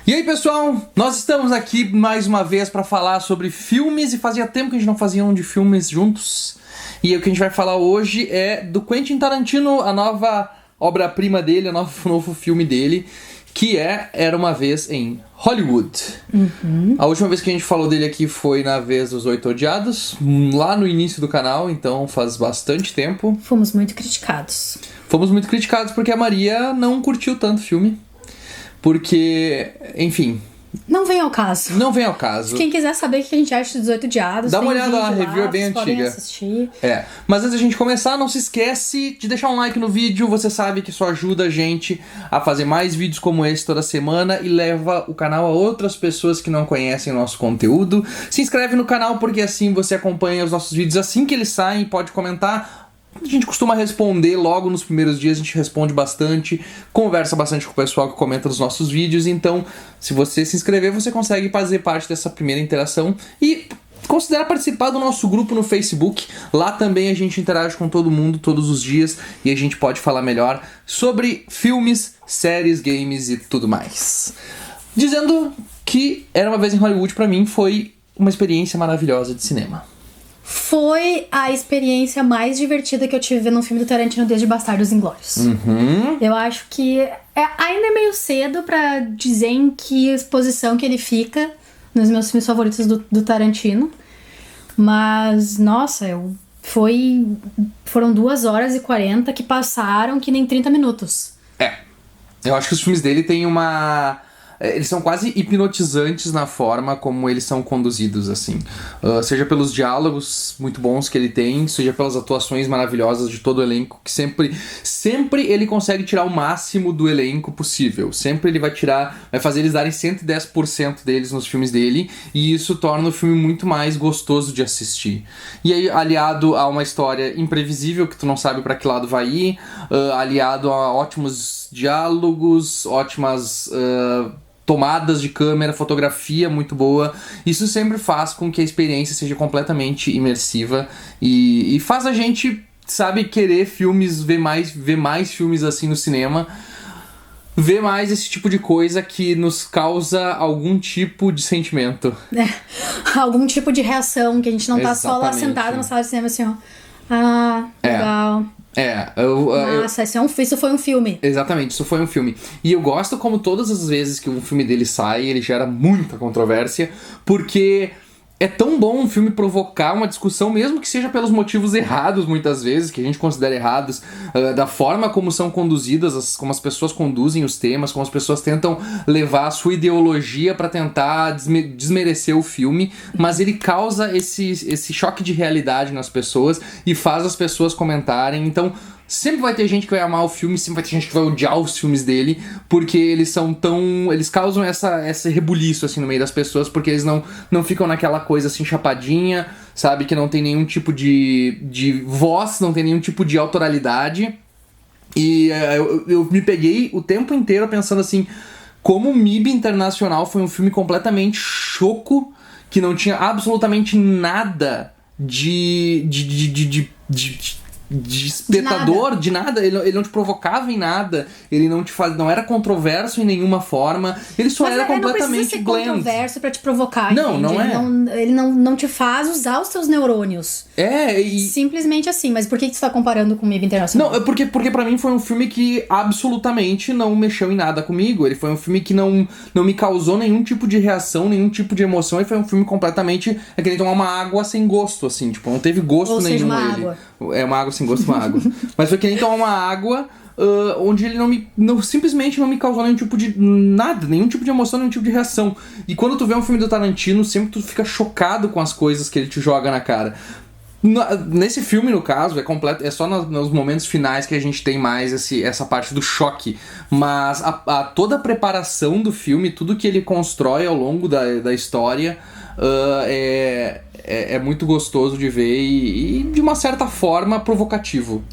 E aí, pessoal, nós estamos aqui mais uma vez para falar sobre filmes e fazia tempo que a gente não fazia um de filmes juntos. E o que a gente vai falar hoje é do Quentin Tarantino, a nova obra-prima dele, o novo filme dele, que é Era Uma Vez em Hollywood. A última vez que a gente falou dele aqui foi na vez dos Oito Odiados, lá no início do canal, então faz bastante tempo. Fomos muito criticados. Fomos muito criticados porque a Maria não curtiu tanto o filme. Porque, enfim... Não vem ao caso. Não vem ao caso. Quem quiser saber o que a gente acha de 18 Odiados, dá uma olhada lá, a vídeo review é bem podem antiga. Assistir. Mas antes da gente começar, não se esquece de deixar um like no vídeo. Você sabe que isso ajuda a gente a fazer mais vídeos como esse toda semana e leva o canal a outras pessoas que não conhecem o nosso conteúdo. Se inscreve no canal porque assim você acompanha os nossos vídeos assim que eles saem e pode comentar. A gente costuma responder logo nos primeiros dias, a gente responde bastante, conversa bastante com o pessoal que comenta nos nossos vídeos, então se você se inscrever, você consegue fazer parte dessa primeira interação e considera participar do nosso grupo no Facebook. Lá também a gente interage com todo mundo todos os dias e a gente pode falar melhor sobre filmes, séries, games e tudo mais. Dizendo que Era Uma Vez em Hollywood pra mim foi uma experiência maravilhosa de cinema. Foi a experiência mais divertida que eu tive vendo um filme do Tarantino desde Bastardos Inglórios. Eu acho que ainda é meio cedo pra dizer em que posição que ele fica nos meus filmes favoritos do Tarantino. Mas, nossa, foram 2 horas e 40 que passaram que nem 30 minutos. Eu acho que os filmes dele têm uma... Eles são quase hipnotizantes na forma como eles são conduzidos, assim. Seja pelos diálogos muito bons que ele tem, seja pelas atuações maravilhosas de todo o elenco, que sempre ele consegue tirar o máximo do elenco possível. Sempre ele vai fazer eles darem 110% deles nos filmes dele, e isso torna o filme muito mais gostoso de assistir. E aí, aliado a uma história imprevisível, que tu não sabe pra que lado vai ir, aliado a ótimos diálogos, ótimas... tomadas de câmera, fotografia muito boa. Isso sempre faz com que a experiência seja completamente imersiva e faz a gente, sabe, querer filmes, ver mais filmes assim no cinema, ver mais esse tipo de coisa que nos causa algum tipo de sentimento. Algum tipo de reação, que a gente não tá só lá sentado na sala de cinema assim, ó. Ah, legal. Nossa, isso foi um filme. Exatamente, isso foi um filme. E eu gosto como todas as vezes que um filme dele sai, ele gera muita controvérsia, porque é tão bom um filme provocar uma discussão, mesmo que seja pelos motivos errados, muitas vezes, que a gente considera errados, da forma como são conduzidas, como as pessoas conduzem os temas, como as pessoas tentam levar a sua ideologia pra tentar desmerecer o filme, mas ele causa esse choque de realidade nas pessoas e faz as pessoas comentarem. Então sempre vai ter gente que vai amar o filme, sempre vai ter gente que vai odiar os filmes dele, porque eles causam esse rebuliço assim no meio das pessoas, porque eles não ficam naquela coisa assim chapadinha, sabe, que não tem nenhum tipo de voz, não tem nenhum tipo de autoralidade. E eu me peguei o tempo inteiro pensando assim, como o MIB Internacional foi um filme completamente choco, que não tinha absolutamente nada de espectador, de nada. Ele não te provocava em nada, ele não era controverso em nenhuma forma, ele só era completamente não precisa ser blend. Controverso pra te provocar, não, entende? Não é. Ele não te faz usar os teus neurônios. Simplesmente assim. Mas por que você tá comparando com o MIB Internacional? Não, porque pra mim foi um filme que absolutamente não mexeu em nada comigo. Ele foi um filme que não me causou nenhum tipo de reação, nenhum tipo de emoção. Ele foi um filme completamente... É que nem tomar uma água sem gosto, assim. Tipo, não teve gosto nenhum nele. Água. É uma água sem gosto, uma água. Mas foi que nem tomar uma água onde ele simplesmente não me causou nenhum tipo de nada, nenhum tipo de emoção, nenhum tipo de reação. E quando tu vê um filme do Tarantino, sempre tu fica chocado com as coisas que ele te joga na cara. Nesse filme, no caso, é só nos momentos finais que a gente tem mais essa parte do choque. Mas toda a preparação do filme, tudo que ele constrói ao longo da história, é muito gostoso de ver e de uma certa forma provocativo.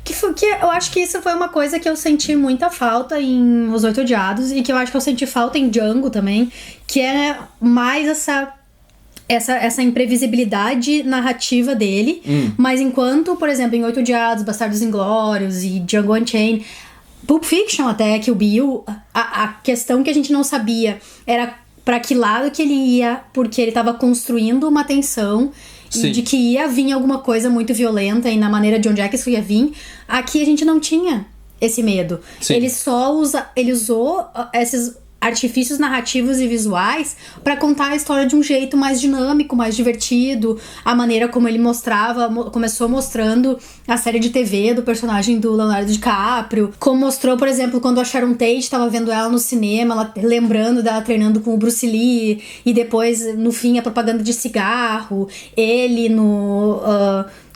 Que eu acho que isso foi uma coisa que eu senti muita falta em Os Oito Odiados, e que eu acho que eu senti falta em Django também, que é mais essa imprevisibilidade narrativa dele. Mas enquanto, por exemplo, em Oito Odiados, Bastardos Inglórios e Django Unchained, Pulp Fiction até, Kill Bill, a questão que a gente não sabia era pra que lado que ele ia, porque ele tava construindo uma tensão e de que ia vir alguma coisa muito violenta e na maneira de onde é que isso ia vir. Aqui a gente não tinha esse medo. Sim. Ele usou esses artifícios narrativos e visuais pra contar a história de um jeito mais dinâmico, mais divertido. A maneira como ele começou mostrando a série de TV do personagem do Leonardo DiCaprio. Como mostrou, por exemplo, quando a Sharon Tate tava vendo ela no cinema, ela lembrando dela treinando com o Bruce Lee. E depois, no fim, a propaganda de cigarro. Ele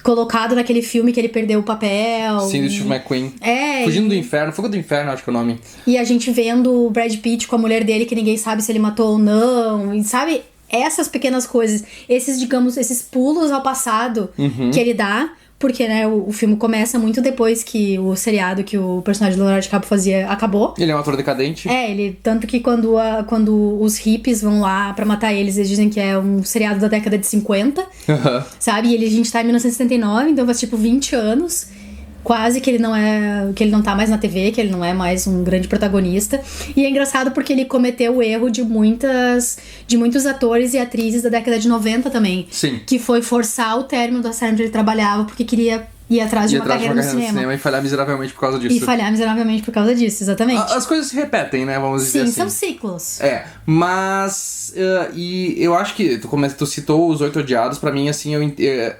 colocado naquele filme que ele perdeu o papel. Sim, do Steve McQueen. Fugindo do Inferno. Fogo do Inferno, acho que é o nome. E a gente vendo o Brad Pitt com a mulher dele, que ninguém sabe se ele matou ou não. E sabe, essas pequenas coisas. Esses pulos ao passado que ele dá. Porque, né, o filme começa muito depois que o seriado que o personagem do Leonardo DiCaprio fazia acabou. Ele é um ator decadente. Tanto que quando os hippies vão lá pra matar eles dizem que é um seriado da década de 50. Sabe? E a gente tá em 1979, então faz tipo 20 anos. Quase que ele não tá mais na TV, que ele não é mais um grande protagonista. E é engraçado porque ele cometeu o erro de muitos atores e atrizes da década de 90 também. Sim. Que foi forçar o término da série onde ele trabalhava porque queria ir atrás de uma carreira no cinema. E falhar miseravelmente por causa disso. Exatamente. As coisas se repetem, né? Vamos dizer assim. Sim, são ciclos. Mas... e eu acho que... Tu citou Os Oito Odiados. Pra mim, assim,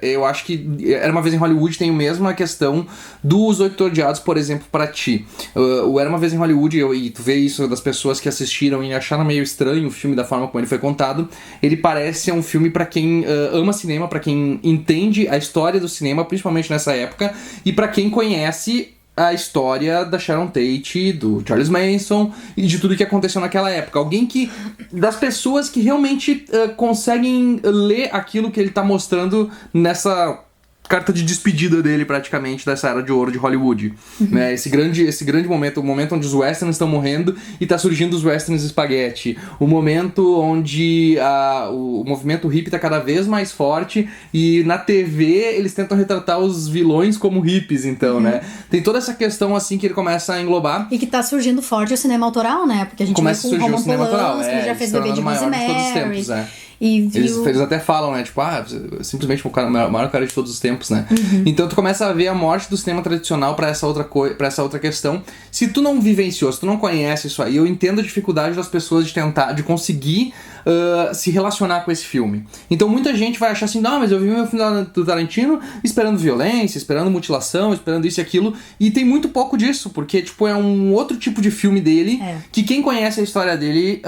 eu acho que Era Uma Vez em Hollywood tem a mesma questão dos Oito Odiados, por exemplo, pra ti. O Era Uma Vez em Hollywood, e tu vê isso das pessoas que assistiram e acharam meio estranho o filme da forma como ele foi contado. Ele parece ser um filme pra quem ama cinema, pra quem entende a história do cinema, principalmente nessa época, e pra quem conhece a história da Sharon Tate, do Charles Manson e de tudo que aconteceu naquela época. Das pessoas que realmente conseguem ler aquilo que ele tá mostrando nessa carta de despedida dele, praticamente, dessa era de ouro de Hollywood. Né? Esse grande momento, o momento onde os westerns estão morrendo e tá surgindo os westerns espaguete. O momento onde o movimento hippie tá cada vez mais forte e na TV eles tentam retratar os vilões como hippies, então, né? Tem toda essa questão, assim, que ele começa a englobar. E que tá surgindo forte o cinema autoral, né? Porque a gente começa a surgir o cinema autoral. Que já fez Bebê de Rosemary. Todos os tempos, eles até falam, né? Tipo, simplesmente o maior cara de todos os tempos, né? Então tu começa a ver a morte do cinema tradicional pra essa outra questão. Se tu não vivenciou, se tu não conhece isso aí, eu entendo a dificuldade das pessoas de conseguir se relacionar com esse filme. Então muita gente vai achar assim, não, mas eu vi o filme do Tarantino esperando violência, esperando mutilação, esperando isso e aquilo, e tem muito pouco disso, porque tipo, é um outro tipo de filme dele, que quem conhece a história dele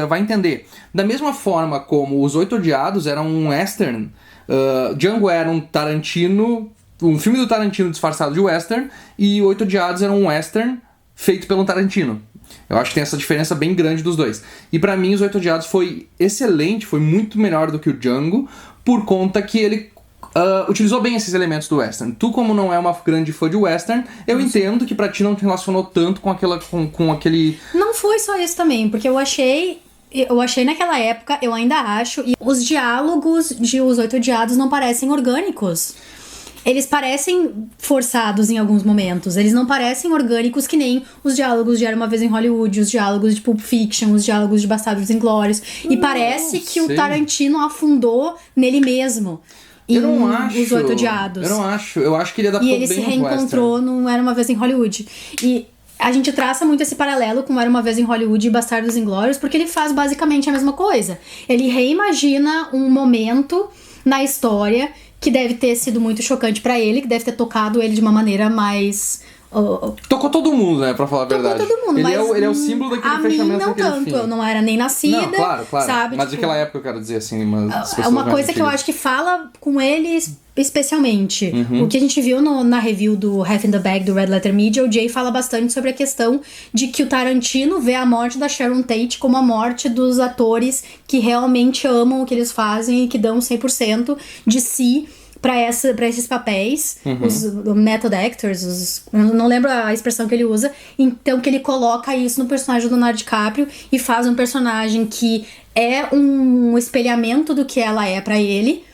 vai entender. Da mesma forma como Os Oito Odiados era um western, Django era um filme do Tarantino disfarçado de western, e Oito Odiados era um western feito pelo Tarantino. Eu acho que tem essa diferença bem grande dos dois. E pra mim, Os Oito Odiados foi excelente, foi muito melhor do que o Django, por conta que ele utilizou bem esses elementos do western. Tu, como não é uma grande fã de western, eu entendo que pra ti não te relacionou tanto com aquele... Não foi só isso também, porque eu achei naquela época, eu ainda acho, e os diálogos de Os Oito Odiados não parecem orgânicos. Eles parecem forçados em alguns momentos. Eles não parecem orgânicos que nem os diálogos de Era Uma Vez em Hollywood, os diálogos de Pulp Fiction, os diálogos de Bastardos Inglórios. E parece que o Tarantino afundou nele mesmo. Eu não acho. Os Oito Odiados. Eu não acho. Eu acho que ele adaptou bem. E ele se reencontrou no Era Uma Vez em Hollywood. E a gente traça muito esse paralelo com Era Uma Vez em Hollywood e Bastardos Inglórios, porque ele faz basicamente a mesma coisa. Ele reimagina um momento na história que deve ter sido muito chocante pra ele, que deve ter tocado ele de uma maneira mais... Tocou todo mundo, né, pra falar a verdade. Tocou todo mundo, ele é o símbolo daquele fechamento daquele filme. A mim não tanto, eu não era nem nascida, não, claro. Sabe? Mas daquela época eu quero dizer, assim, é uma coisa que eu acho que fala com ele especialmente. O que a gente viu na review do Half in the Bag, do Red Letter Media, o Jay fala bastante sobre a questão de que o Tarantino vê a morte da Sharon Tate como a morte dos atores que realmente amam o que eles fazem e que dão 100% de si pra esses papéis, os method actors, eu não lembro a expressão que ele usa, então que ele coloca isso no personagem do Leonardo DiCaprio e faz um personagem que é um espelhamento do que ela é pra ele,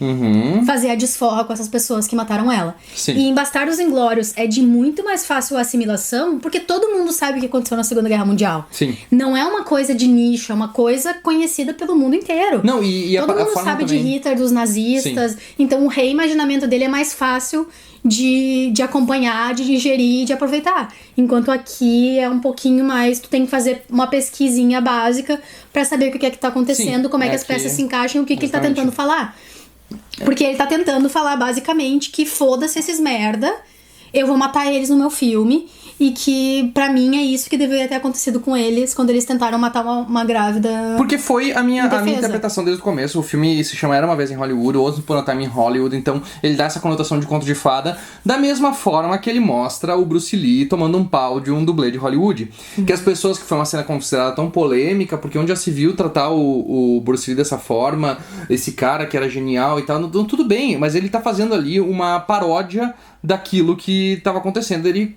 fazer a desforra com essas pessoas que mataram ela. Sim. E em Bastardos Inglórios é de muito mais fácil assimilação, porque todo mundo sabe o que aconteceu na Segunda Guerra Mundial. Sim. Não é uma coisa de nicho, é uma coisa conhecida pelo mundo inteiro. Não, e todo mundo sabe também... de Hitler, dos nazistas. Sim. Então o reimaginamento dele é mais fácil de acompanhar, de digerir, de aproveitar. Enquanto aqui é um pouquinho mais... Tu tem que fazer uma pesquisinha básica pra saber o que é que tá acontecendo, Sim, como é que as peças se encaixam e o que ele tá tentando falar. Porque ele tá tentando falar, basicamente, que foda-se esses merda, eu vou matar eles no meu filme... E que, pra mim, é isso que deveria ter acontecido com eles quando eles tentaram matar uma grávida. Porque foi a minha interpretação desde o começo. O filme se chama Era Uma Vez em Hollywood, Once Upon a Time em Hollywood. Então, ele dá essa conotação de conto de fada da mesma forma que ele mostra o Bruce Lee tomando um pau de um dublê de Hollywood. Que as pessoas, que foi uma cena considerada tão polêmica, porque onde já se viu tratar o Bruce Lee dessa forma, esse cara que era genial e tal, tudo bem, mas ele tá fazendo ali uma paródia daquilo que estava acontecendo. Ele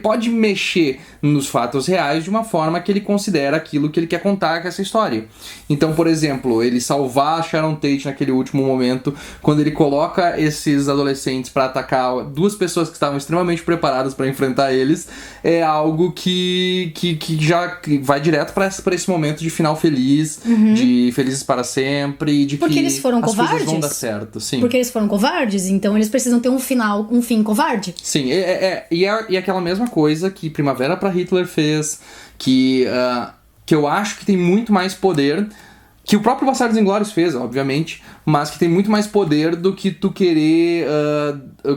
pode mexer nos fatos reais de uma forma que ele considera aquilo que ele quer contar com essa história. Então, por exemplo, ele salvar a Sharon Tate naquele último momento, quando ele coloca esses adolescentes para atacar duas pessoas que estavam extremamente preparadas para enfrentar eles, é algo que já vai direto para esse momento de final feliz, de felizes para sempre, de porque que eles foram as covardes. coisas vão dar certo. Sim. Porque eles foram covardes, então eles precisam ter um fim covarde. Sim, e aquela mesma coisa que Primavera para Hitler fez, que eu acho que tem muito mais poder, que o próprio Bastardos Inglórios fez, obviamente, mas que tem muito mais poder do que tu querer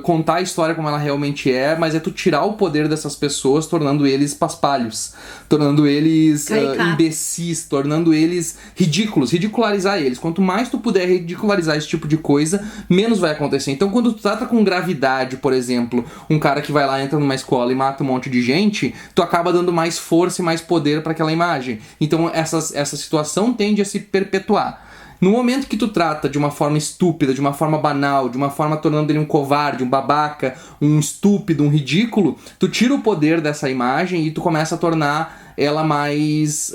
contar a história como ela realmente é, mas é tu tirar o poder dessas pessoas, tornando eles paspalhos, tornando eles imbecis, tornando eles ridículos, ridicularizar eles. Quanto mais tu puder ridicularizar esse tipo de coisa, menos vai acontecer. Então, quando tu trata com gravidade, por exemplo, um cara que vai lá, entra numa escola e mata um monte de gente, tu acaba dando mais força e mais poder para aquela imagem. Então, essa situação tende a se perpetuar. No momento que tu trata de uma forma estúpida, de uma forma banal, de uma forma tornando ele um covarde, um babaca, um estúpido, um ridículo, tu tira o poder dessa imagem e tu começa a tornar ela mais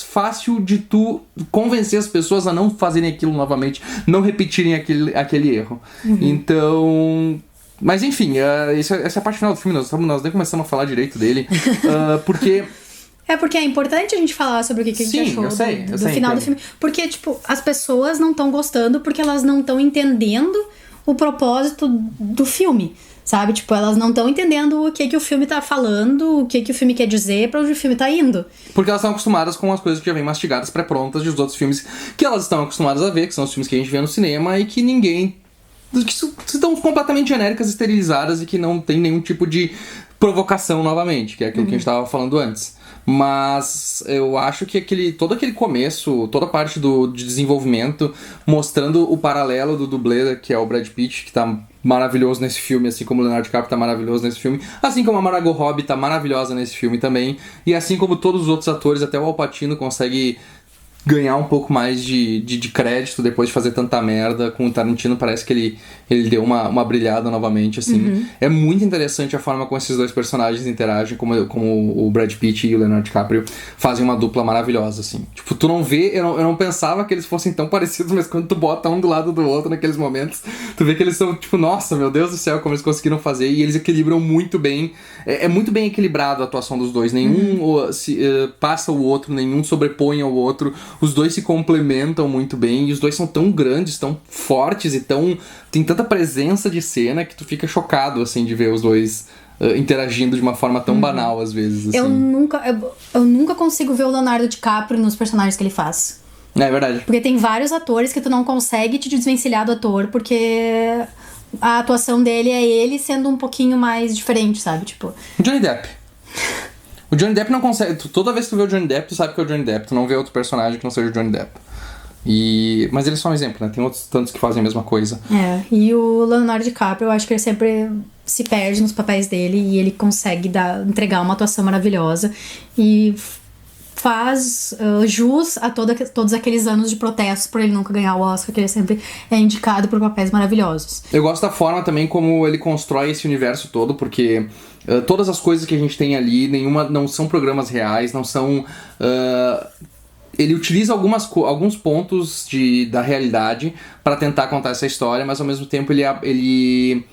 fácil de tu convencer as pessoas a não fazerem aquilo novamente, não repetirem aquele erro. Então... Mas enfim, essa é a parte final do filme, nós nem começamos a falar direito dele, porque... É porque é importante a gente falar sobre o que a gente achou do final do filme. Porque, tipo, as pessoas não estão gostando porque elas não estão entendendo o propósito do filme, sabe? Tipo, elas não estão entendendo o que o filme tá falando, o que o filme quer dizer, pra onde o filme tá indo. Porque elas estão acostumadas com as coisas que já vêm mastigadas, pré-prontas dos outros filmes que elas estão acostumadas a ver, que são os filmes que a gente vê no cinema e que ninguém... que estão completamente genéricas, esterilizadas e que não tem nenhum tipo de provocação novamente, que é aquilo que a gente tava falando antes. Mas eu acho que todo aquele começo, toda a parte de desenvolvimento, mostrando o paralelo do dublê, que é o Brad Pitt, que tá maravilhoso nesse filme, assim como o Leonardo DiCaprio tá maravilhoso nesse filme, assim como a Margot Robbie tá maravilhosa nesse filme também, e assim como todos os outros atores, até o Al Pacino consegue ganhar um pouco mais de crédito depois de fazer tanta merda. Com o Tarantino parece que ele deu uma brilhada novamente, assim. É muito interessante a forma como esses dois personagens interagem, como o Brad Pitt e o Leonardo DiCaprio fazem uma dupla maravilhosa, assim. Tipo, tu não vê, eu não pensava que eles fossem tão parecidos, mas quando tu bota um do lado do outro naqueles momentos, tu vê que eles são, tipo, nossa, meu Deus do céu, como eles conseguiram fazer, e eles equilibram muito bem. É muito bem equilibrado a atuação dos dois, nenhum passa o outro, nenhum sobrepõe ao outro. Os dois se complementam muito bem, e os dois são tão grandes, tão fortes e tem tanta presença de cena que tu fica chocado, assim, de ver os dois interagindo de uma forma tão banal, às vezes, assim. Eu nunca consigo ver o Leonardo DiCaprio nos personagens que ele faz. É verdade. Porque tem vários atores que tu não consegue te desvencilhar do ator, porque a atuação dele é ele sendo um pouquinho mais diferente, sabe? Tipo... Johnny Depp. O Johnny Depp não consegue... Toda vez que tu vê o Johnny Depp, tu sabe que é o Johnny Depp. Tu não vê outro personagem que não seja o Johnny Depp. Mas ele é só um exemplo, né? Tem outros tantos que fazem a mesma coisa. E o Leonardo DiCaprio, eu acho que ele sempre se perde nos papéis dele e ele consegue entregar uma atuação maravilhosa e faz jus a todos aqueles anos de protestos por ele nunca ganhar o Oscar, que ele sempre é indicado por papéis maravilhosos. Eu gosto da forma também como ele constrói esse universo todo, porque todas as coisas que a gente tem ali, não são programas reais, não são... ele utiliza alguns pontos da realidade para tentar contar essa história, mas ao mesmo tempo ele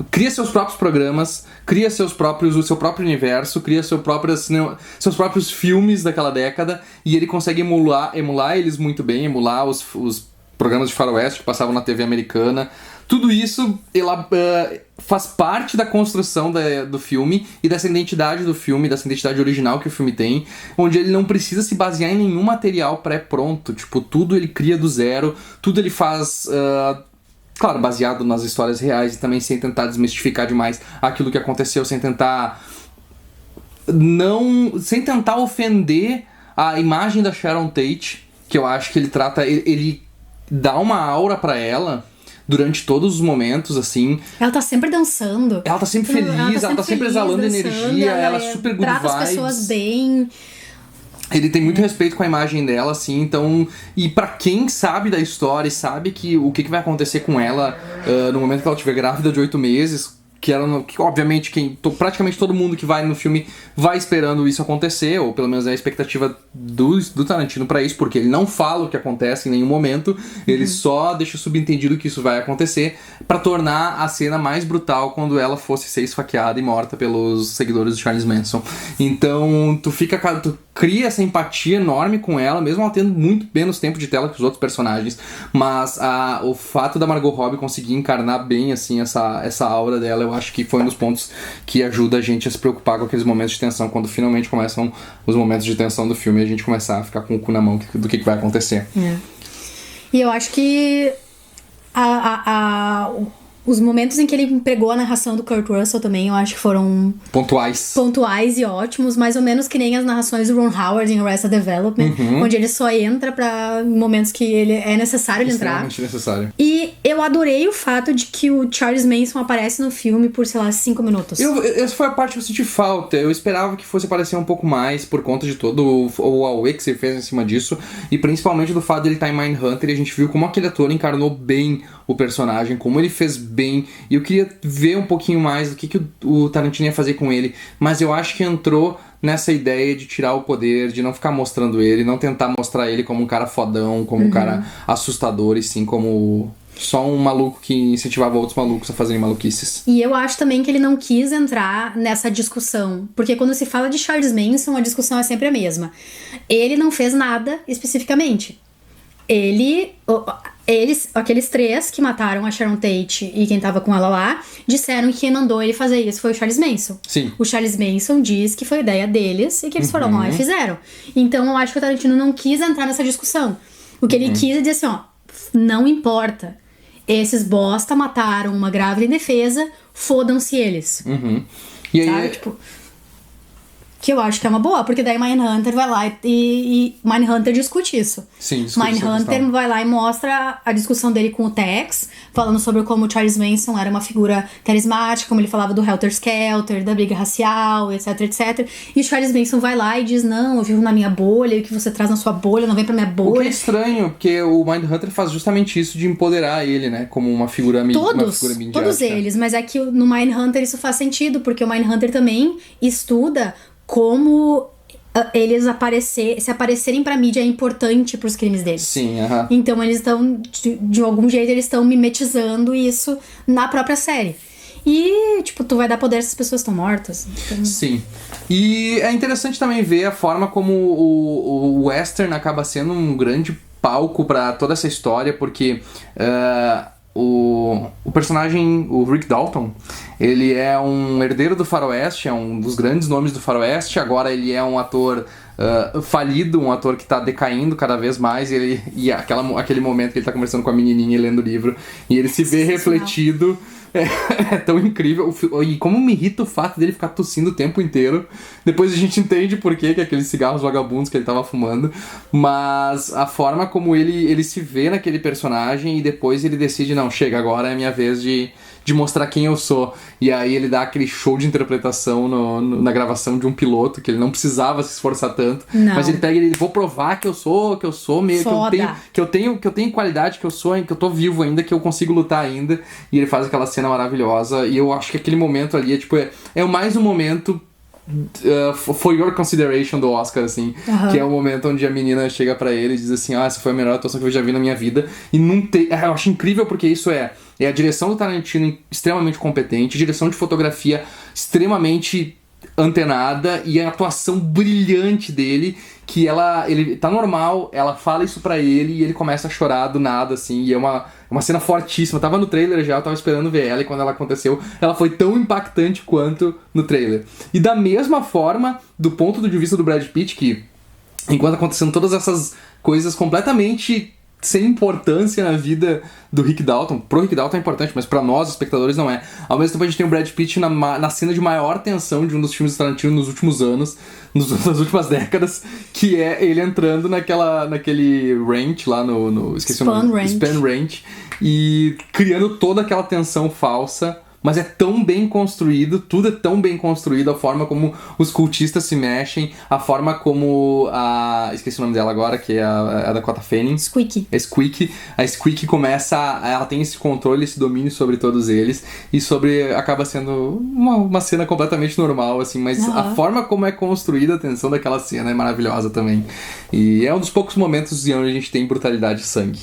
cria seus próprios programas, cria o seu próprio universo, cria seus próprios filmes daquela década, e ele consegue emular eles muito bem, emular os programas de faroeste que passavam na TV americana. Tudo isso faz parte da construção do filme e dessa identidade do filme, dessa identidade original que o filme tem, onde ele não precisa se basear em nenhum material pré-pronto. Tipo, tudo ele cria do zero, tudo ele faz... claro, baseado nas histórias reais e também sem tentar desmistificar demais aquilo que aconteceu, sem tentar ofender a imagem da Sharon Tate, que eu acho que ele dá uma aura pra ela durante todos os momentos, assim. Ela tá sempre dançando. Ela tá sempre feliz, ela tá sempre exalando energia, ela é super good trata vibes. Trata as pessoas bem. Ele tem muito respeito com a imagem dela, assim, então... E pra quem sabe da história e sabe o que vai acontecer com ela no momento que ela estiver grávida de 8 meses... Que obviamente praticamente todo mundo que vai no filme vai esperando isso acontecer, ou pelo menos é a expectativa do Tarantino pra isso, porque ele não fala o que acontece em nenhum momento, ele só deixa subentendido que isso vai acontecer pra tornar a cena mais brutal quando ela fosse ser esfaqueada e morta pelos seguidores de Charles Manson. Então tu cria essa empatia enorme com ela, mesmo ela tendo muito menos tempo de tela que os outros personagens, mas o fato da Margot Robbie conseguir encarnar bem assim essa aura dela, eu acho que foi um dos pontos que ajuda a gente a se preocupar com aqueles momentos de tensão, quando finalmente começam os momentos de tensão do filme e a gente começar a ficar com o cu na mão do que vai acontecer. E eu acho que os momentos em que ele empregou a narração do Kurt Russell também, eu acho que foram... Pontuais e ótimos, mais ou menos que nem as narrações do Ron Howard em Arrested Development, onde ele só entra pra momentos que é necessário ele entrar. Extremamente necessário. E eu adorei o fato de que o Charles Manson aparece no filme por, sei lá, 5 minutos. Essa foi a parte que eu senti falta. Eu esperava que fosse aparecer um pouco mais por conta de todo o auê que você fez em cima disso, e principalmente do fato de ele estar em Mindhunter, e a gente viu como aquele ator encarnou bem o personagem, como ele fez bem, e eu queria ver um pouquinho mais do que o Tarantino ia fazer com ele, mas eu acho que entrou nessa ideia de tirar o poder, de não ficar mostrando ele, não tentar mostrar ele como um cara fodão, como um cara assustador, e sim como só um maluco que incentivava outros malucos a fazerem maluquices. E eu acho também que ele não quis entrar nessa discussão, porque quando se fala de Charles Manson, a discussão é sempre a mesma. Ele não fez nada especificamente. Aqueles 3 que mataram a Sharon Tate e quem tava com ela lá, disseram que quem mandou ele fazer isso foi o Charles Manson. Sim. O Charles Manson diz que foi ideia deles e que eles foram lá e fizeram. Então eu acho que o Tarantino não quis entrar nessa discussão. O que ele quis é dizer assim, não importa. Esses bosta mataram uma grávida indefesa, fodam-se eles. E aí... Sabe? Tipo... Que eu acho que é uma boa, porque daí Mindhunter vai lá e Mindhunter discute isso. Sim, discute Mindhunter vai lá e mostra a discussão dele com o Tex, falando sobre como o Charles Manson era uma figura carismática, como ele falava do Helter Skelter, da briga racial, etc, etc. E o Charles Manson vai lá e diz, não, eu vivo na minha bolha, e o que você traz na sua bolha não vem pra minha bolha. O que é estranho, porque o Mindhunter faz justamente isso de empoderar ele, né, como uma figura midiática. Todos eles, mas é que no Mindhunter isso faz sentido, porque o Mindhunter também estuda como eles se aparecerem pra mídia é importante pros crimes deles. Sim, Então eles estão, de algum jeito, eles estão mimetizando isso na própria série. E, tipo, tu vai dar poder se as pessoas estão mortas. Então... Sim. E é interessante também ver a forma como o western acaba sendo um grande palco pra toda essa história, porque... O personagem, o Rick Dalton, ele é um herdeiro do faroeste, é um dos grandes nomes do faroeste. Agora ele é um ator falido, um ator que tá decaindo cada vez mais, e aquele momento que ele tá conversando com a menininha e lendo o livro, e ele se vê refletido. É tão incrível. E como me irrita o fato dele ficar tossindo o tempo inteiro. Depois a gente entende por que aqueles cigarros vagabundos que ele tava fumando. Mas a forma como ele se vê naquele personagem, e depois ele decide, não, chega, agora é a minha vez de mostrar quem eu sou. E aí ele dá aquele show de interpretação na gravação de um piloto, que ele não precisava se esforçar tanto. Não. Mas ele pega e ele, vou provar que eu sou meio que eu tenho qualidade, que eu tô vivo ainda, que eu consigo lutar ainda. E ele faz aquela cena maravilhosa. E eu acho que aquele momento ali é mais um momento For Your Consideration do Oscar, assim. Que é o momento onde a menina chega pra ele e diz assim, essa foi a melhor atuação que eu já vi na minha vida. E não tem... Eu acho incrível porque isso é a direção do Tarantino extremamente competente, direção de fotografia extremamente antenada e a atuação brilhante dele, que ele tá normal, ela fala isso pra ele e ele começa a chorar do nada, assim, e é uma cena fortíssima. Eu tava no trailer já, eu tava esperando ver ela, e quando ela aconteceu, ela foi tão impactante quanto no trailer. E da mesma forma, do ponto de vista do Brad Pitt, que enquanto acontecendo todas essas coisas completamente sem importância na vida do Rick Dalton. Pro Rick Dalton é importante, mas pra nós, espectadores, não é. Ao mesmo tempo a gente tem o Brad Pitt na cena de maior tensão de um dos filmes do Tarantino nos últimos anos, nas últimas décadas, que é ele entrando naquele ranch lá esqueci o nome. Spahn Ranch. E criando toda aquela tensão falsa. Mas é tão bem construído, tudo é tão bem construído, a forma como os cultistas se mexem, a forma como esqueci o nome dela agora, que é a Dakota Fanning. Squeaky. A Squeaky ela tem esse controle, esse domínio sobre todos eles, e acaba sendo uma cena completamente normal, assim, mas a forma como é construída a tensão daquela cena é maravilhosa também. E é um dos poucos momentos onde a gente tem brutalidade e sangue.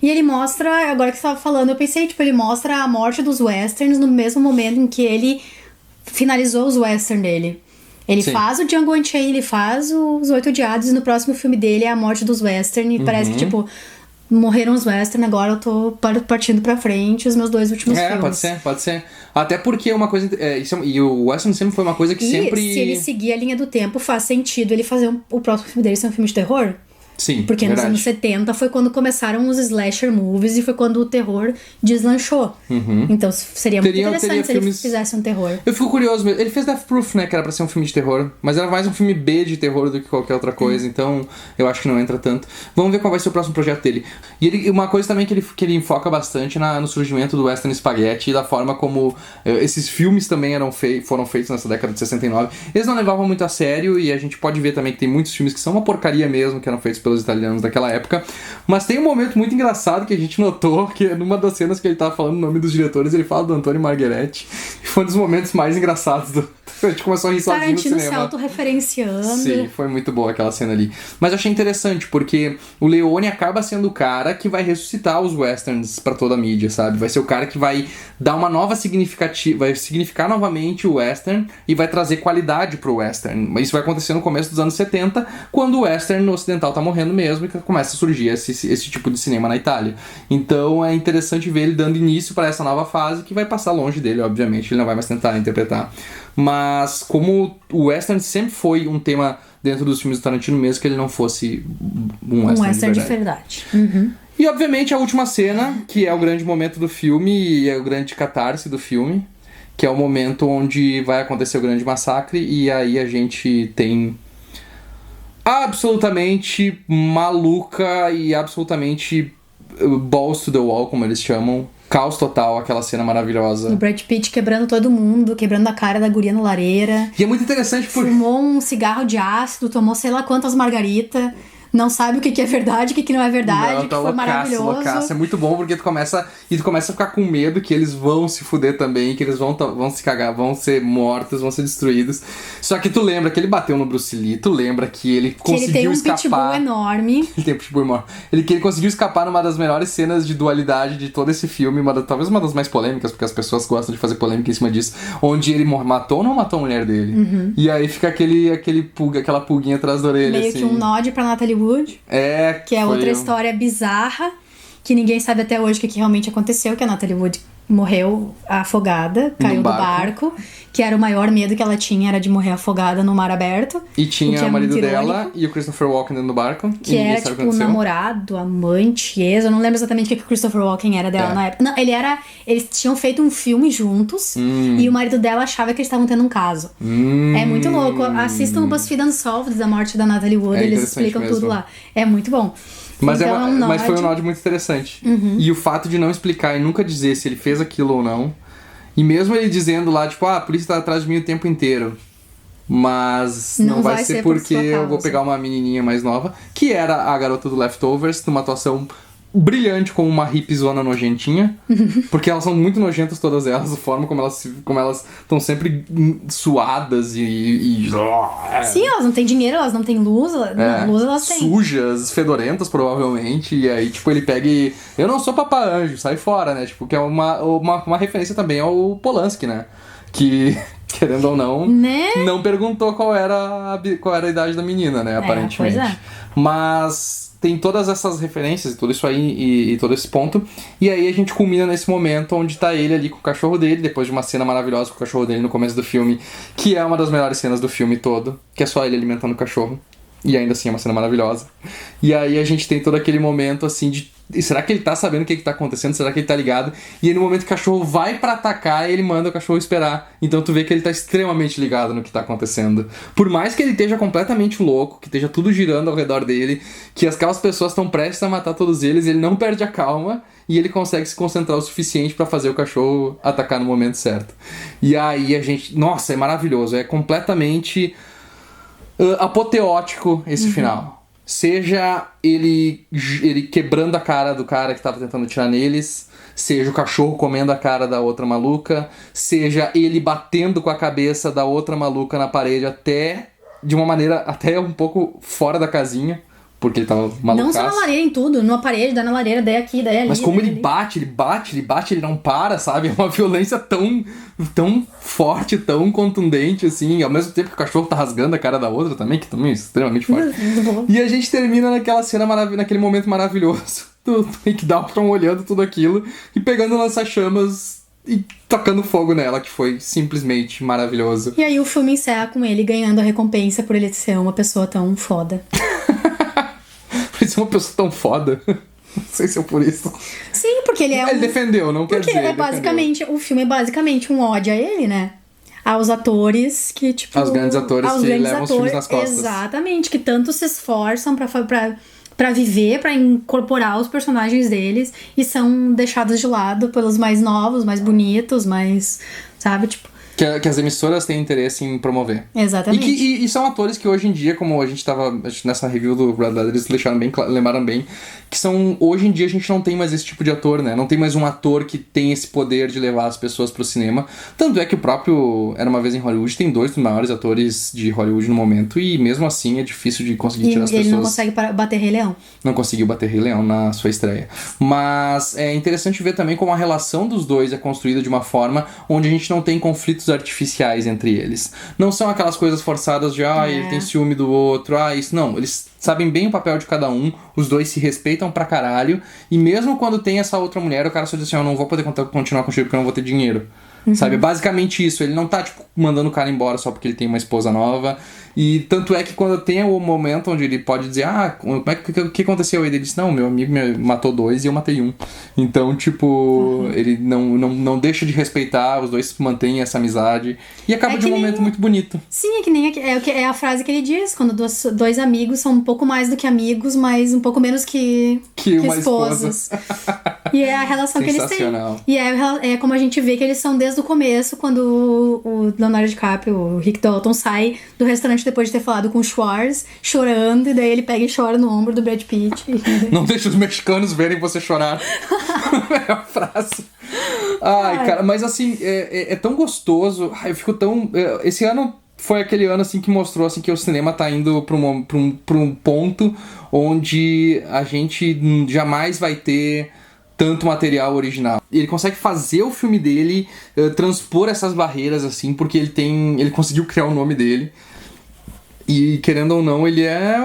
E ele mostra, agora que você tava falando, eu pensei, ele mostra a morte dos westerns no mesmo momento em que ele finalizou os westerns dele. Ele faz o Django Unchained, ele faz os Oito Odiados, e no próximo filme dele é a morte dos westerns, e parece que, morreram os westerns, agora eu tô partindo pra frente, os meus 2 últimos filmes. Pode ser. Até porque uma coisa... e o western sempre foi uma coisa que sempre... se ele seguir a linha do tempo, faz sentido ele fazer o próximo filme dele ser um filme de terror? Sim, porque nos anos 70 foi quando começaram os slasher movies e foi quando o terror deslanchou. Então seria muito interessante se ele fizesse um terror. Eu fico curioso mesmo. Ele fez Death Proof, né? Que era pra ser um filme de terror. Mas era mais um filme B de terror do que qualquer outra coisa. Então eu acho que não entra tanto. Vamos ver qual vai ser o próximo projeto dele. E uma coisa também que ele enfoca bastante no surgimento do western spaghetti e da forma como esses filmes também foram feitos nessa década de 69. Eles não levavam muito a sério, e a gente pode ver também que tem muitos filmes que são uma porcaria mesmo, que eram feitos pelos italianos daquela época. Mas tem um momento muito engraçado que a gente notou, que é numa das cenas que ele tava falando o nome dos diretores, ele fala do Antônio Margheriti. E foi um dos momentos mais engraçados a gente começou a rir sozinho no cinema. Tarantino se autorreferenciando. Sim, foi muito boa aquela cena ali. Mas eu achei interessante, porque o Leone acaba sendo o cara que vai ressuscitar os westerns pra toda a mídia, sabe? Vai ser o cara que vai dar uma nova vai significar novamente o western e vai trazer qualidade pro western. Isso vai acontecer no começo dos anos 70, quando o western ocidental tá morrendo mesmo e começa a surgir esse tipo de cinema na Itália. Então é interessante ver ele dando início pra essa nova fase, que vai passar longe dele, obviamente. Ele não vai mais tentar interpretar. Mas como o western sempre foi um tema dentro dos filmes do Tarantino, mesmo que ele não fosse um western de verdade. E obviamente a última cena, que é o grande momento do filme e é o grande catarse do filme, que é o momento onde vai acontecer o grande massacre, e aí a gente tem absolutamente maluca e absolutamente balls to the wall, como eles chamam. Caos total, aquela cena maravilhosa. O Brad Pitt quebrando todo mundo, quebrando a cara da guria na lareira. E é muito interessante porque... Fumou um cigarro de ácido, tomou sei lá quantas margaritas. Não sabe o que é verdade, o que não é verdade, não, que foi maravilhoso. Loucaço. É muito bom porque tu começa a ficar com medo que eles vão se fuder também, que eles vão se cagar, vão ser mortos, vão ser destruídos. Só que tu lembra que ele bateu no Bruce Lee, tu lembra que ele conseguiu escapar. Ele tem um pitbull enorme. Ele tem um pitbull enorme. Que ele conseguiu escapar numa das melhores cenas de dualidade de todo esse filme, talvez uma das mais polêmicas, porque as pessoas gostam de fazer polêmica em cima disso, onde ele matou ou não matou a mulher dele. E aí fica aquela pulguinha atrás da orelha. Meio assim. Que um nod pra Natalie Wood. Que é outra história bizarra, que ninguém sabe até hoje o que realmente aconteceu, que a Natalie Wood morreu afogada, caiu do barco, que era o maior medo que ela tinha, era de morrer afogada no mar aberto. E tinha o marido dela e o Christopher Walken dentro do barco. Que era tipo o namorado, amante, ex, eu não lembro exatamente o que o Christopher Walken era dela na época. Não, eles tinham feito um filme juntos e o marido dela achava que eles estavam tendo um caso. É muito louco. Assistam o BuzzFeed Unsolved da morte da Natalie Wood, eles explicam tudo lá. É muito bom. Mas, mas foi um nod muito interessante. E o fato de não explicar e nunca dizer se ele fez aquilo ou não. E mesmo ele dizendo lá, tipo, a polícia tá atrás de mim o tempo inteiro. Mas não vai ser porque eu vou pegar uma menininha mais nova, que era a garota do Leftovers, numa atuação brilhante como uma hippzona nojentinha, porque elas são muito nojentas todas elas, a forma como elas estão sempre suadas e Sim, elas não têm dinheiro, elas não têm luz, luz elas têm. Sujas, fedorentas provavelmente, e aí tipo ele pega e... Eu não sou Papa Anjo, sai fora, né? Tipo, que é uma referência também ao Polanski, né? Que, querendo ou não, né? Não perguntou qual era a idade da menina, né? Aparentemente. Pois é. Mas tem todas essas referências e tudo isso aí e todo esse ponto. E aí a gente culmina nesse momento onde tá ele ali com o cachorro dele, depois de uma cena maravilhosa com o cachorro dele no começo do filme, que é uma das melhores cenas do filme todo, que é só ele alimentando o cachorro. E ainda assim é uma cena maravilhosa. E aí a gente tem todo aquele momento assim de... Será que ele tá sabendo o que tá acontecendo? Será que ele tá ligado? E aí no momento que o cachorro vai pra atacar, ele manda o cachorro esperar. Então tu vê que ele tá extremamente ligado no que tá acontecendo. Por mais que ele esteja completamente louco, que esteja tudo girando ao redor dele, que aquelas pessoas estão prestes a matar todos eles, ele não perde a calma e ele consegue se concentrar o suficiente pra fazer o cachorro atacar no momento certo. E aí a gente... Nossa, é maravilhoso. É completamente... apoteótico esse final. Seja ele quebrando a cara do cara que tava tentando atirar neles, seja o cachorro comendo a cara da outra maluca, seja ele batendo com a cabeça da outra maluca na parede até de uma maneira até um pouco fora da casinha, porque ele tava malucaço. Não só na lareira, em tudo, numa parede, daí na lareira, daí aqui, daí ali. Mas como daí ele bate, ele não para, sabe? É uma violência tão forte, tão contundente, assim, ao mesmo tempo que o cachorro tá rasgando a cara da outra também, que também é extremamente forte. E a gente termina naquela cena naquele momento maravilhoso do Nick Dalton olhando tudo aquilo e pegando lança-chamas e tocando fogo nela, que foi simplesmente maravilhoso. E aí o filme encerra com ele ganhando a recompensa por ele ser uma pessoa tão foda. Por ser uma pessoa tão foda. Não sei se é por isso. Sim, porque ele é Ele defendeu, não quer dizer. Porque basicamente, o filme é basicamente um ódio a ele, né? Aos atores que, tipo... Aos grandes atores que levam os filmes nas costas. Exatamente, que tanto se esforçam pra viver, pra incorporar os personagens deles e são deixados de lado pelos mais novos, mais bonitos, mais... Sabe, tipo... Que as emissoras têm interesse em promover. Exatamente. E são atores que hoje em dia, como a gente tava nessa review do Brad Leather, eles lembraram bem, que são... Hoje em dia a gente não tem mais esse tipo de ator, né? Não tem mais um ator que tem esse poder de levar as pessoas pro cinema. Tanto é que o próprio Era Uma Vez em Hollywood tem 2 dos maiores atores de Hollywood no momento e mesmo assim é difícil de conseguir tirar as pessoas... E ele não consegue bater Rei Leão. Não conseguiu bater Rei Leão na sua estreia. Mas é interessante ver também como a relação dos dois é construída de uma forma onde a gente não tem conflitos artificiais entre eles. Não são aquelas coisas forçadas de ele tem ciúme do outro, isso não. Eles sabem bem o papel de cada um, os dois se respeitam pra caralho, e mesmo quando tem essa outra mulher, o cara só diz assim, eu não vou poder continuar contigo porque eu não vou ter dinheiro. Sabe? É basicamente isso. Ele não tá, tipo, mandando o cara embora só porque ele tem uma esposa nova. E tanto é que quando tem o momento onde ele pode dizer, o que aconteceu? Ele disse, não, meu amigo me matou 2 e eu matei 1. Então, tipo, ele não deixa de respeitar, os dois mantêm essa amizade. E acaba de um momento muito bonito. Sim, é que nem é a frase que ele diz, quando dois amigos são um pouco mais do que amigos, mas um pouco menos que uma esposas. E é a relação que eles têm. E é como a gente vê que eles são desde o começo, quando o Leonardo DiCaprio, o Rick Dalton, sai do restaurante depois de ter falado com o Schwartz, chorando, e daí ele pega e chora no ombro do Brad Pitt. Não deixa os mexicanos verem você chorar. É a frase. Cara, mas assim, é tão gostoso. Eu fico tão... Esse ano foi aquele ano assim que mostrou assim, que o cinema tá indo pra um ponto onde a gente jamais vai ter tanto material original. Ele consegue fazer o filme dele, transpor essas barreiras, assim, porque ele conseguiu criar o nome dele. E, querendo ou não, ele é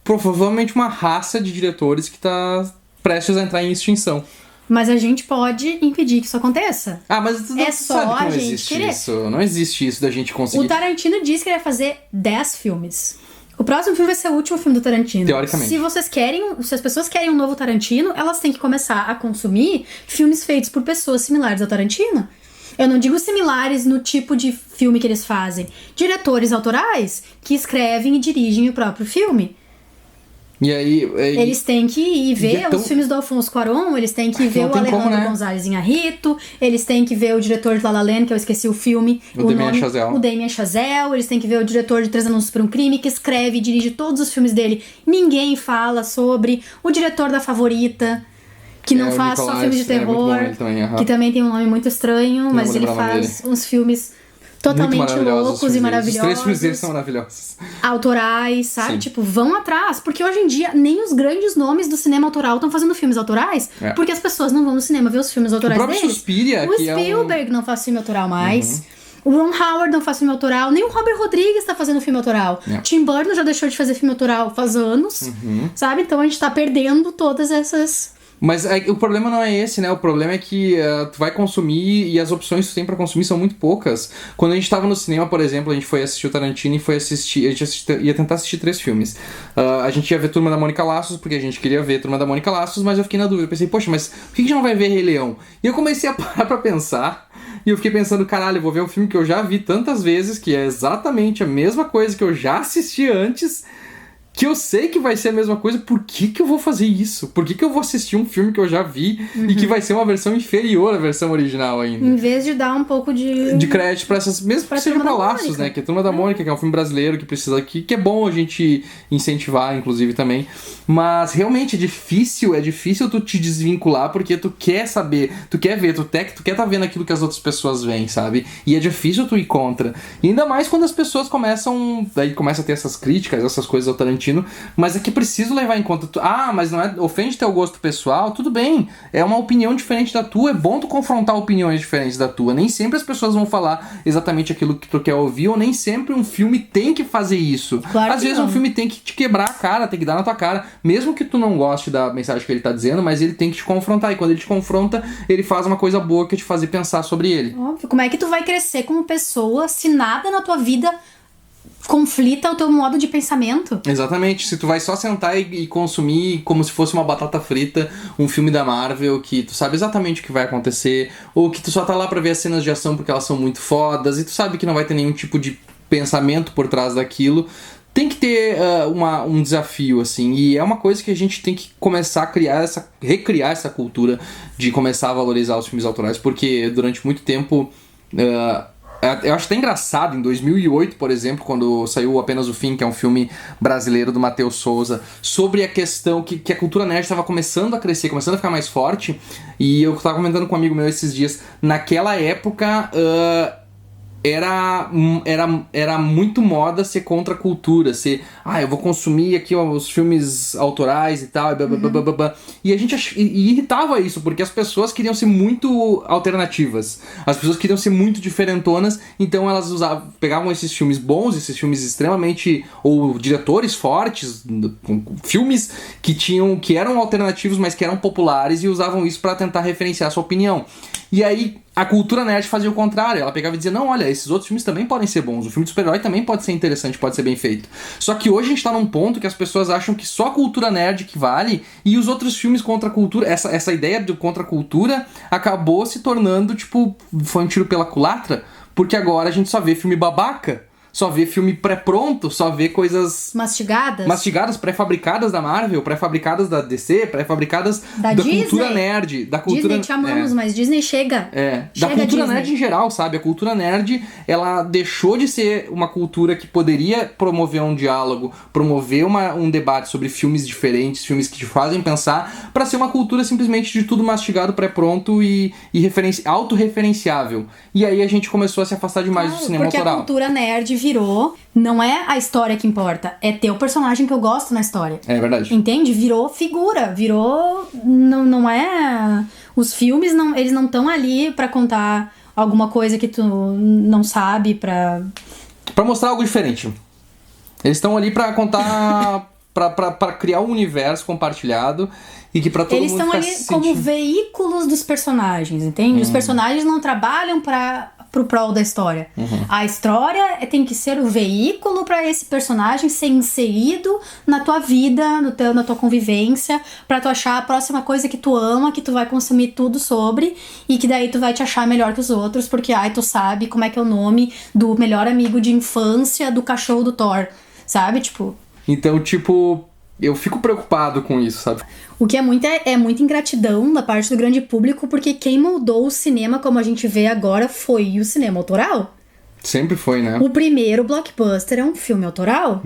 provavelmente uma raça de diretores que tá prestes a entrar em extinção. Mas a gente pode impedir que isso aconteça. Mas tu sabe que não existe isso. Não existe isso da gente conseguir. O Tarantino disse que ele ia fazer 10 filmes. O próximo filme vai ser o último filme do Tarantino. Teoricamente. Se as pessoas querem um novo Tarantino, elas têm que começar a consumir filmes feitos por pessoas similares ao Tarantino. Eu não digo similares no tipo de filme que eles fazem. Diretores autorais que escrevem e dirigem o próprio filme. E aí... Eles têm que ir ver os filmes do Alfonso Cuarón, eles têm que ver o Alejandro González Iñárritu, eles têm que ver o diretor de La La Land, que eu esqueci o filme. O Damien Chazelle, eles têm que ver o diretor de 3 Anúncios por um Crime, que escreve e dirige todos os filmes dele. Ninguém fala sobre o diretor da Favorita, que não o faz só Nicolas, filmes de muito bom terror, ele também, aham. que também tem um nome muito estranho, mas vou ele lembrar o nome faz uns filmes totalmente Muito maravilhosos loucos os e filmes deles. maravilhosos. Os 3 filmes deles são maravilhosos. Autorais, sabe? Sim. Tipo, vão atrás. Porque hoje em dia, nem os grandes nomes do cinema autoral estão fazendo filmes autorais. É. Porque as pessoas não vão no cinema ver os filmes autorais O próprio deles. Suspiria, O que é Spielberg não faz filme autoral mais. O Ron Howard não faz filme autoral. Nem o Robert Rodrigues tá fazendo filme autoral. É. Tim Burton já deixou de fazer filme autoral faz anos. Sabe? Então a gente tá perdendo todas essas... Mas o problema não é esse, né? O problema é que tu vai consumir e as opções que tu tem pra consumir são muito poucas. Quando a gente tava no cinema, por exemplo, a gente foi assistir o Tarantino e ia tentar assistir 3 filmes. A gente ia ver Turma da Mônica Laços, porque a gente queria ver Turma da Mônica Laços, mas eu fiquei na dúvida. Eu pensei, poxa, mas por que a gente não vai ver Rei Leão? E eu comecei a parar pra pensar, e eu fiquei pensando, caralho, eu vou ver um filme que eu já vi tantas vezes, que é exatamente a mesma coisa que eu já assisti antes, que eu sei que vai ser a mesma coisa, por que eu vou fazer isso? Por que eu vou assistir um filme que eu já vi e que vai ser uma versão inferior à versão original ainda? Em vez de dar um pouco de crédito pra essas, mesmo que seja pra Laços, né? Que é Turma da Mônica, que é um filme brasileiro que precisa que é bom a gente incentivar, inclusive, também. Mas realmente é difícil tu te desvincular porque tu quer saber, tu quer ver, tu quer tá vendo aquilo que as outras pessoas veem, sabe? E é difícil tu ir contra. E ainda mais quando as pessoas daí começa a ter essas críticas, essas coisas ao Tarantino, mas é que preciso levar em conta. Mas não é, ofende teu gosto pessoal, tudo bem. É uma opinião diferente da tua, é bom tu confrontar opiniões diferentes da tua. Nem sempre as pessoas vão falar exatamente aquilo que tu quer ouvir, ou nem sempre um filme tem que fazer isso. Claro Às que vezes não. um filme tem que te quebrar a cara, tem que dar na tua cara. Mesmo que tu não goste da mensagem que ele tá dizendo, mas ele tem que te confrontar. E quando ele te confronta, ele faz uma coisa boa que é te fazer pensar sobre ele. Óbvio. Como é que tu vai crescer como pessoa se nada na tua vida conflita o teu modo de pensamento? Exatamente, se tu vai só sentar e consumir como se fosse uma batata frita um filme da Marvel que tu sabe exatamente o que vai acontecer, ou que tu só tá lá pra ver as cenas de ação porque elas são muito fodas e tu sabe que não vai ter nenhum tipo de pensamento por trás daquilo, tem que ter um desafio, assim, e é uma coisa que a gente tem que começar a recriar essa cultura de começar a valorizar os filmes autorais, porque durante muito tempo... eu acho até engraçado, em 2008, por exemplo, quando saiu Apenas o Fim, que é um filme brasileiro do Matheus Souza, sobre a questão que a cultura nerd estava começando a crescer, começando a ficar mais forte, e eu estava comentando com um amigo meu esses dias, naquela época... Era muito moda ser contra a cultura, ser, eu vou consumir aqui os filmes autorais e tal, e a gente irritava isso, porque as pessoas queriam ser muito alternativas, as pessoas queriam ser muito diferentonas, então elas pegavam esses filmes bons, esses filmes extremamente, ou diretores fortes, filmes que eram alternativos, mas que eram populares, e usavam isso para tentar referenciar a sua opinião. E aí a cultura nerd fazia o contrário, ela pegava e dizia, não, olha, esses outros filmes também podem ser bons, o filme de super-herói também pode ser interessante, pode ser bem feito. Só que hoje a gente tá num ponto que as pessoas acham que só a cultura nerd que vale, e os outros filmes contra a cultura, essa ideia de contra a cultura acabou se tornando, tipo, foi um tiro pela culatra, porque agora a gente só vê filme babaca, só vê filme pré-pronto, só vê coisas... Mastigadas, pré-fabricadas da Marvel, pré-fabricadas da DC, pré-fabricadas da cultura nerd. Da cultura... Disney te amamos, mas Disney chega. Da cultura nerd em geral, sabe? A cultura nerd, ela deixou de ser uma cultura que poderia promover um diálogo, promover um debate sobre filmes diferentes, filmes que te fazem pensar, pra ser uma cultura simplesmente de tudo mastigado, pré-pronto e autorreferenciável. E aí a gente começou a se afastar demais do cinema autoral. Porque a cultura nerd virou, não é a história que importa, é ter o personagem que eu gosto na história. É verdade. Entende? Virou figura, não é... Os filmes, eles não estão ali pra contar alguma coisa que tu não sabe, pra mostrar algo diferente. Eles estão ali pra contar... pra criar um universo compartilhado e que pra todo eles mundo estão ali como veículos dos personagens, entende? Os personagens não trabalham pro prol da história. A história tem que ser o veículo para esse personagem ser inserido na tua vida, na tua convivência, pra tu achar a próxima coisa que tu ama, que tu vai consumir tudo sobre, e que daí tu vai te achar melhor que os outros, porque tu sabe como é que é o nome do melhor amigo de infância do cachorro do Thor, sabe? Então, eu fico preocupado com isso, sabe? O que é muita ingratidão da parte do grande público, porque quem moldou o cinema como a gente vê agora foi o cinema autoral. Sempre foi, né? O primeiro blockbuster é um filme autoral.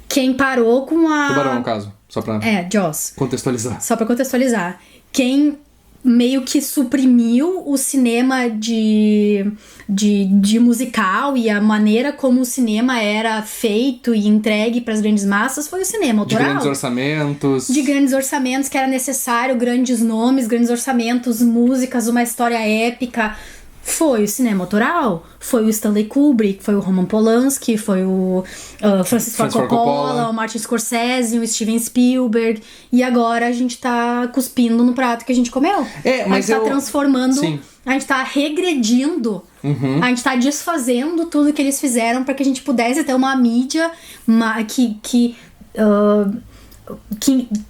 Quem parou com a... Tubarão, no caso. Só pra Jaws. contextualizar. Só pra contextualizar. quem meio que suprimiu o cinema de musical e a maneira como o cinema era feito e entregue para as grandes massas foi o cinema autoral. De grandes orçamentos. De grandes orçamentos, que era necessário grandes nomes, grandes orçamentos, músicas, uma história épica. Foi o cinema autoral, foi o Stanley Kubrick, foi o Roman Polanski, foi o Francis Ford Coppola, o Martin Scorsese, o Steven Spielberg, e agora a gente tá cuspindo no prato que a gente comeu. Mas a gente tá transformando, sim. A gente tá regredindo, a gente tá desfazendo tudo que eles fizeram para que a gente pudesse ter uma mídia que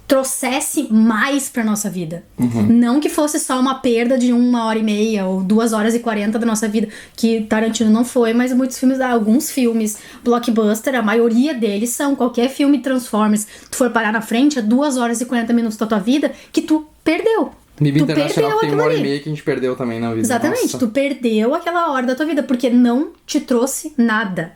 trouxesse mais pra nossa vida. Não que fosse só uma perda de 1h30 ou 2h40 da nossa vida, que Tarantino não foi, mas muitos filmes, alguns filmes blockbuster, a maioria deles são, qualquer filme Transformers, tu for parar na frente, é 2h40 da tua vida que tu perdeu. MIB Internacional tem 1h30 que a gente perdeu também na vida. Exatamente, nossa. Tu perdeu aquela hora da tua vida, porque não te trouxe nada,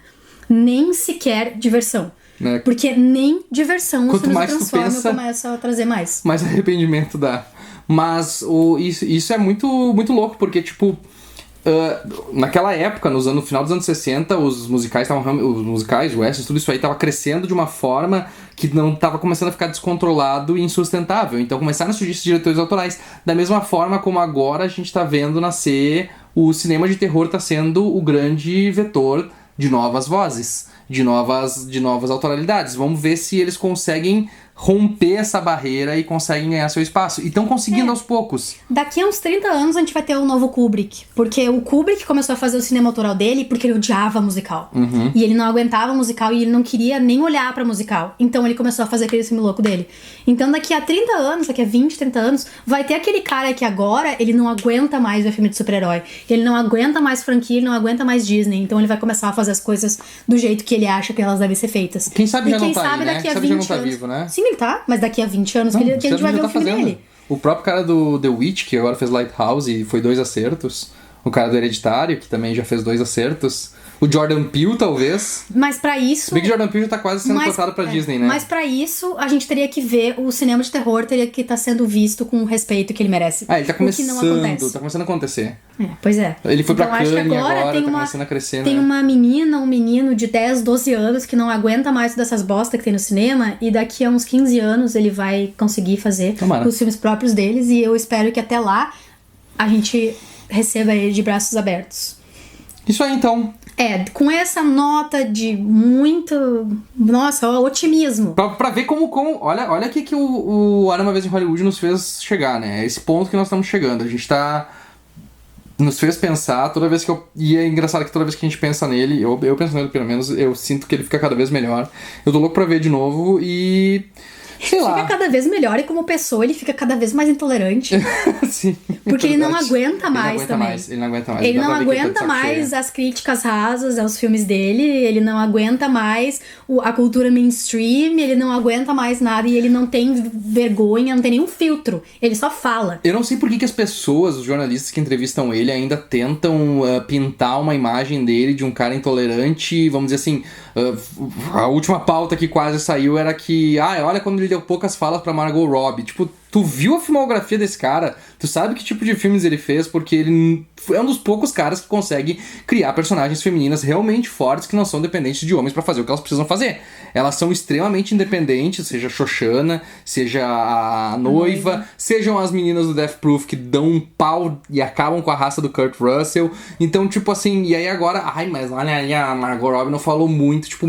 nem sequer diversão. Né? Porque nem diversão os filmes do Transformers começam a trazer mais. Mais arrependimento dá. Mas isso é muito, muito louco, porque, tipo, naquela época, no final dos anos 60, os musicais, o westerns, tudo isso aí tava crescendo de uma forma que não tava começando a ficar descontrolado e insustentável. Então começaram a surgir esses diretores autorais. Da mesma forma como agora a gente tá vendo nascer o cinema de terror, tá sendo o grande vetor de novas vozes, de novas autoralidades. Vamos ver se eles conseguem romper essa barreira e conseguem ganhar seu espaço. E estão conseguindo aos poucos. Daqui a uns 30 anos a gente vai ter um novo Kubrick. Porque o Kubrick começou a fazer o cinema autoral dele porque ele odiava musical. E ele não aguentava musical e ele não queria nem olhar pra musical. Então ele começou a fazer aquele filme louco dele. Então daqui a 30 anos, daqui a 20, 30 anos, vai ter aquele cara que agora ele não aguenta mais ver filme de super-herói. Ele não aguenta mais franquia, ele não aguenta mais Disney. Então ele vai começar a fazer as coisas do jeito que ele acha que elas devem ser feitas. Quem sabe já não tá aí, né? Daqui a 20 já não tá anos, vivo, né? Sim, ele tá, mas daqui a 20 anos que a gente vai ver o filme dele. O próprio cara do The Witch, que agora fez Lighthouse e foi 2 acertos. O cara do Hereditário, que também já fez 2 acertos. O Jordan Peele, talvez. Mas pra isso... Se bem que Jordan Peele já tá quase sendo cortado pra Disney, né? Mas pra isso, a gente teria que ver o cinema de terror, teria que estar sendo visto com o respeito que ele merece. Ele tá começando, o que não acontece. Tá começando a acontecer. Pois é. Ele foi pra Cannes agora, tem tá começando a crescer, tem né? uma menina, um menino de 10, 12 anos que não aguenta mais dessas bosta que tem no cinema, e daqui a uns 15 anos ele vai conseguir fazer os filmes próprios deles, e eu espero que até lá a gente receba ele de braços abertos. Isso aí, então. Com essa nota de muito... Nossa, otimismo. Pra ver como olha o que o Era Uma Vez em Hollywood nos fez chegar, né? Esse ponto que nós estamos chegando. A gente tá... Nos fez pensar toda vez que eu... E é engraçado que toda vez que a gente pensa nele, eu penso nele pelo menos, eu sinto que ele fica cada vez melhor. Eu tô louco pra ver de novo e... Sei lá. Fica cada vez melhor, e como pessoa ele fica cada vez mais intolerante. Sim. Porque ele não aguenta mais também. Ele não aguenta mais. Ele não aguenta mais as críticas rasas aos filmes dele, ele não aguenta mais a cultura mainstream, ele não aguenta mais nada, e ele não tem vergonha, não tem nenhum filtro. Ele só fala. Eu não sei por que as pessoas, os jornalistas que entrevistam ele, ainda tentam pintar uma imagem dele de um cara intolerante, vamos dizer assim... a última pauta que quase saiu era que... olha quando ele deu poucas falas pra Margot Robbie. Tipo, tu viu a filmografia desse cara? Tu sabe que tipo de filmes ele fez? Porque ele é um dos poucos caras que consegue criar personagens femininas realmente fortes que não são dependentes de homens pra fazer o que elas precisam fazer. Elas são extremamente independentes, seja a Shoshana, seja a noiva, sejam as meninas do Death Proof que dão um pau e acabam com a raça do Kurt Russell. Então, tipo assim, e aí agora... mas olha aí, a Margot Robbie não falou muito. Tipo,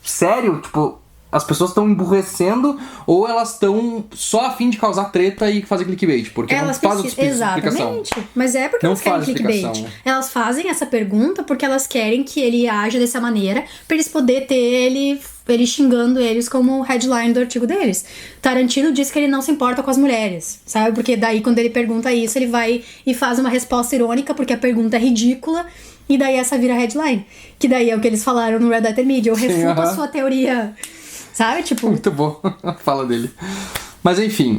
sério? Tipo... As pessoas estão emburrecendo ou elas estão só a fim de causar treta e fazer clickbait? Porque elas não faz explicação. Exatamente. Mas é porque não elas querem clickbait. Elas fazem essa pergunta porque elas querem que ele aja dessa maneira pra eles poderem ter ele xingando eles como headline do artigo deles. Tarantino diz que ele não se importa com as mulheres, sabe? Porque daí quando ele pergunta isso, ele vai e faz uma resposta irônica porque a pergunta é ridícula. E daí essa vira headline. Que daí é o que eles falaram no Red Letter Media. Eu refuto a sua teoria... Sabe, tipo... Muito bom. Fala dele. Mas enfim,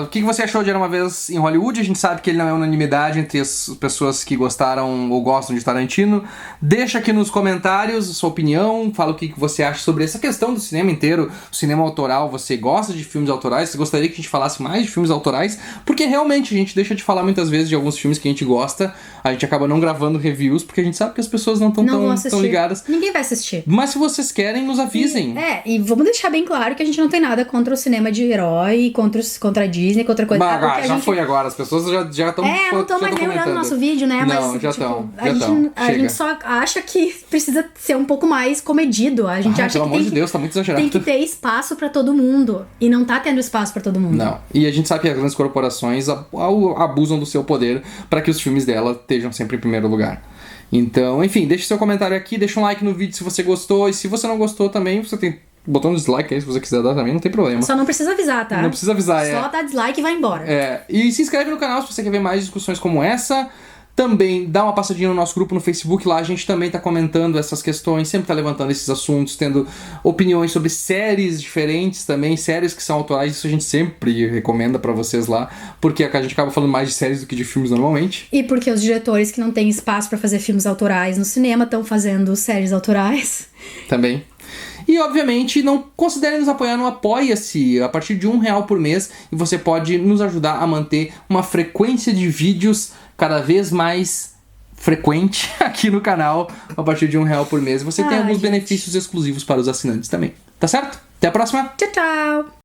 o que você achou de Era Uma Vez em Hollywood? A gente sabe que ele não é unanimidade entre as pessoas que gostaram ou gostam de Tarantino. Deixa aqui nos comentários a sua opinião, fala o que você acha sobre essa questão do cinema inteiro, do cinema autoral. Você gosta de filmes autorais? Você gostaria que a gente falasse mais de filmes autorais? Porque realmente a gente deixa de falar muitas vezes de alguns filmes que a gente gosta, a gente acaba não gravando reviews, porque a gente sabe que as pessoas não estão tão ligadas. Ninguém vai assistir. Mas se vocês querem, nos avisem. E vamos deixar bem claro que a gente não tem nada contra o cinema de herói, contra a Disney, contra coisa. Mas já foi agora, as pessoas já estão não estão mais nem olhando o nosso vídeo, né? Não, mas já estão. A gente só acha que precisa ser um pouco mais comedido. A gente acha pelo que amor de Deus, tá muito exagerado. Tem que ter espaço pra todo mundo. E não tá tendo espaço pra todo mundo. Não. E a gente sabe que as grandes corporações abusam do seu poder para que os filmes dela estejam sempre em primeiro lugar. Então, enfim, deixa seu comentário aqui, deixa um like no vídeo se você gostou. E se você não gostou também, você tem botão de dislike aí, se você quiser dar também, não tem problema. Só não precisa avisar, tá? Não precisa avisar, Só dá dislike e vai embora. E se inscreve no canal se você quer ver mais discussões como essa. Também dá uma passadinha no nosso grupo no Facebook, lá a gente também tá comentando essas questões, sempre tá levantando esses assuntos, tendo opiniões sobre séries diferentes também, séries que são autorais, isso a gente sempre recomenda pra vocês lá, porque a gente acaba falando mais de séries do que de filmes normalmente. E porque os diretores que não têm espaço pra fazer filmes autorais no cinema estão fazendo séries autorais. Também. E, obviamente, não considerem nos apoiar no Apoia-se a partir de R$1 por mês e você pode nos ajudar a manter uma frequência de vídeos cada vez mais frequente aqui no canal a partir de R$1 por mês. Você tem alguns benefícios exclusivos para os assinantes também. Tá certo? Até a próxima! Tchau, tchau!